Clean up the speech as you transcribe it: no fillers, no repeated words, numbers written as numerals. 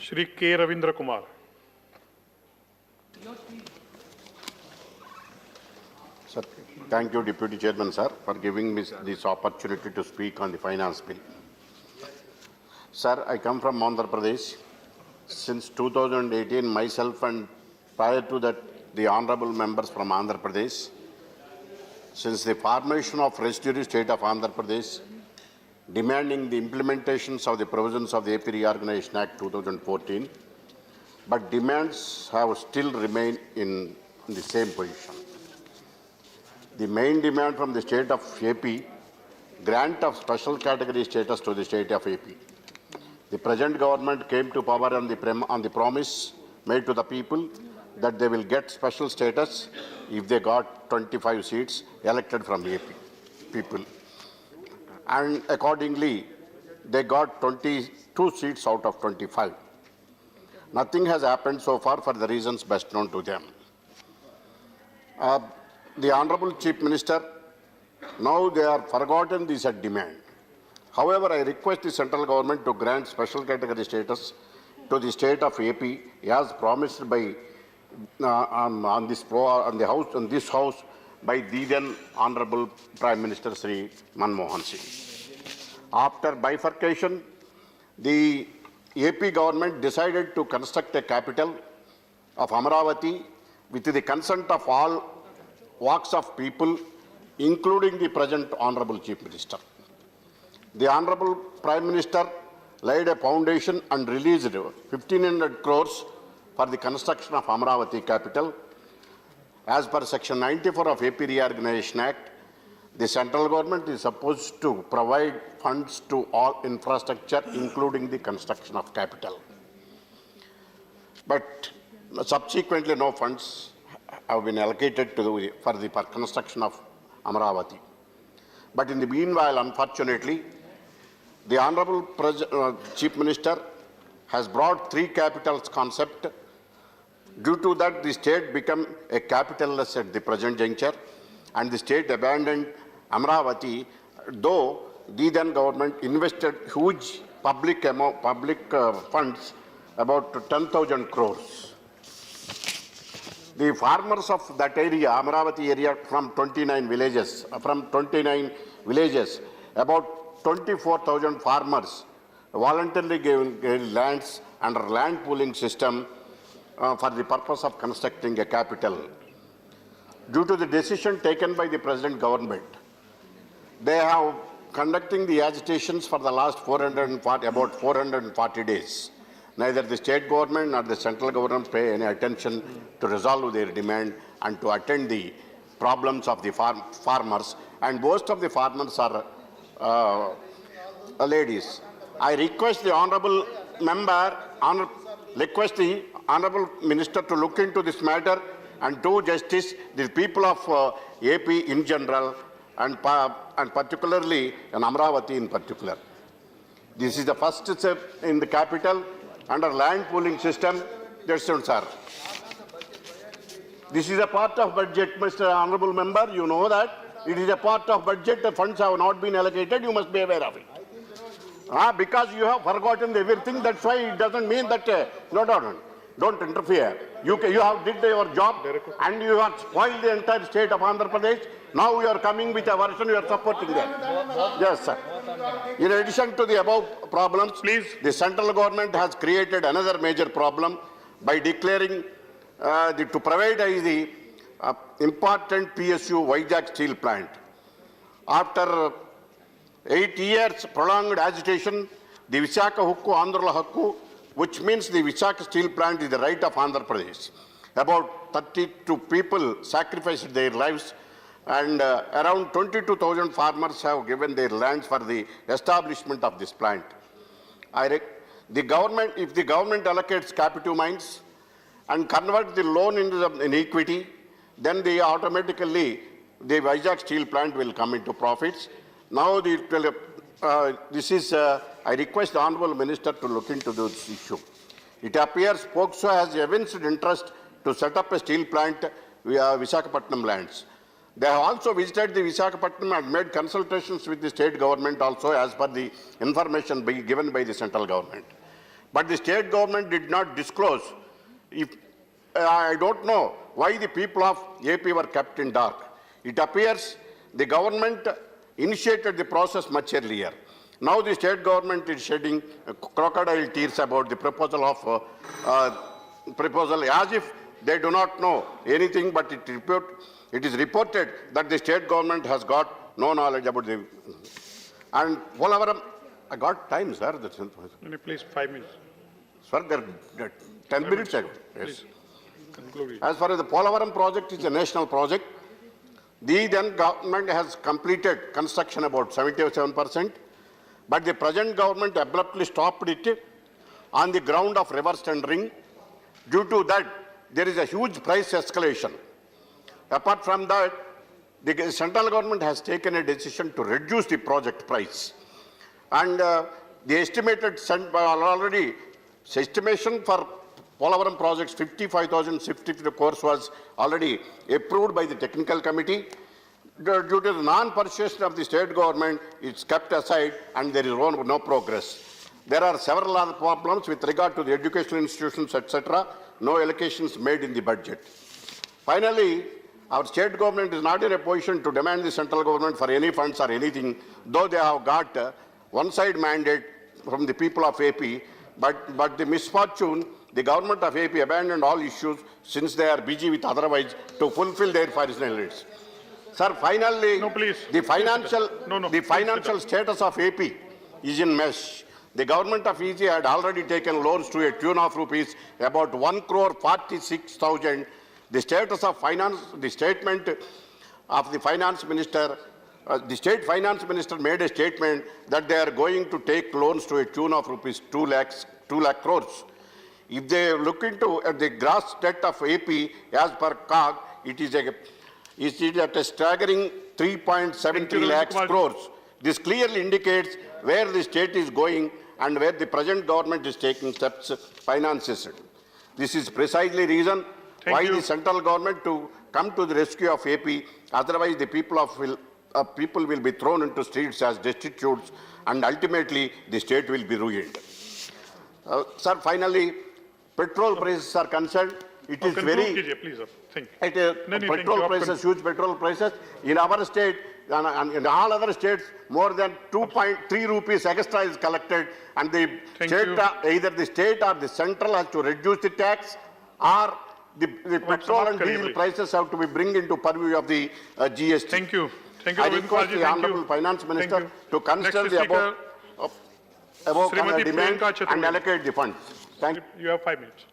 Shri K. Ravindra Kumar. Sir, thank you, Deputy Chairman, sir, for giving me this opportunity to speak on the finance bill. Sir, I come from Andhra Pradesh. Since 2018, myself and prior to that, the honorable members from Andhra Pradesh, since the formation of residuary state of Andhra Pradesh, demanding the implementations of the provisions of the AP Reorganization Act 2014, but demands have still remained in the same position. The main demand from the state of AP, grant of special category status to the state of AP. The present government came to power on the promise made to the people that they will get special status if they got 25 seats elected from AP people. And accordingly, they got 22 seats out of 25. Nothing has happened so far for the reasons best known to them. The Honorable Chief Minister, now they are forgotten this demand. However, I request the central government to grant special category status to the state of AP as promised by on this house by the then Honorable Prime Minister Sri Manmohan Singh. After bifurcation, the AP government decided to construct a capital of Amaravati with the consent of all walks of people, including the present Honorable Chief Minister. The Honorable Prime Minister laid a foundation and released 1,500 crores for the construction of Amaravati capital. As per Section 94 of AP Reorganization Act, the central government is supposed to provide funds to all infrastructure, including the construction of capital. But subsequently, no funds have been allocated for the construction of Amaravati. But in the meanwhile, unfortunately, the Honorable Chief Minister has brought three capitals concept. Due to that, the state became a capitalless at the present juncture, and the state abandoned Amaravati, though the then government invested huge public funds, about 10,000 crores. The farmers of that area, Amaravati area, from 29 villages, about 24,000 farmers voluntarily gave lands under land pooling system for the purpose of constructing a capital. Due to the decision taken by the present government, they have conducting the agitations for the last about 440 days. Neither the state government nor the central government pay any attention to resolve their demand and to attend the problems of the farmers. And most of the farmers are ladies. I request the honorable member, request the honorable minister to look into this matter and do justice the people of AP in general and particularly in Amaravati in particular. This is the first step in the capital under land pooling system. That's it, sir. This is a part of budget, Mr. Honorable Member. You know that. It is a part of budget. The funds have not been allocated. You must be aware of it. Because you have forgotten everything, that's why it doesn't mean that, no, don't interfere. You have did your job and you have spoiled the entire state of Andhra Pradesh. Now you are coming with a version, you are supporting that. Yes, sir. In addition to the above problems, please, the central government has created another major problem by declaring to privatize the important PSU Vizag steel plant. After 8 years prolonged agitation, the Visakhapatnam Hukku Andhra Hakku, which means the Visakhapatnam steel plant is the right of Andhra Pradesh. About 32 people sacrificed their lives and around 22,000 farmers have given their lands for the establishment of this plant. If the government allocates capital mines and converts the loan into an equity, then automatically the Vizag steel plant will come into profits. Now, I request the Honorable Minister to look into this issue. It appears POCSO has evinced interest to set up a steel plant via Visakhapatnam lands. They have also visited the Visakhapatnam and made consultations with the state government also as per the information given by the central government. But the state government did not disclose. If, I don't know why the people of AP were kept in dark. It appears the government initiated the process much earlier. Now the state government is shedding crocodile tears about the proposal of proposal as if they do not know anything, but it is reported that the state government has got no knowledge about the... And Polavaram, I got time, sir. Please, 5 minutes. Sir, there are 10 minutes ago. Yes. Please, conclude. As far as the Polavaram project is a national project, the then government has completed construction about 77%, but the present government abruptly stopped it on the ground of reverse tendering. Due to that, there is a huge price escalation. Apart from that, the central government has taken a decision to reduce the project price. And the estimated already estimation for Polavaram projects 55,050 crores was already approved by the technical committee. Due to the non-persuasion of the state government, it's kept aside and there is no progress. There are several other problems with regard to the educational institutions, etc. No allocations made in the budget. Finally, our state government is not in a position to demand the central government for any funds or anything, though they have got one-side mandate from the people of AP. But the misfortune, the government of AP abandoned all issues since they are busy with otherwise to fulfill their financial needs. Sir, finally, no, please. The financial, the financial status of AP is in mesh. The government of EG had already taken loans to a tune of rupees about 1,46,00,000. The status of finance, the statement of the finance minister, the state finance minister made a statement that they are going to take loans to a tune of rupees 2 lakh crores. If they look into the gross debt of AP as per COG, it is at a staggering 3.73 lakhs crores. This clearly indicates where the state is going and where the present government is taking steps to finance it. This is precisely the reason why the central government to come to the rescue of AP. Otherwise, the people will be thrown into streets as destitutes, and ultimately the state will be ruined. Sir, finally, petrol prices are concerned. It is very. Please, sir. Think. Petrol prices, huge petrol prices in our state and in all other states. More than 2.3 rupees extra is collected, and the state, either the state or the central has to reduce the tax, or the petrol and diesel prices have to be bring into purview of the GST. Thank you. Thank you. I request the Honourable Finance Minister to consider the above demands and allocate the funds. Thank you. You have 5 minutes.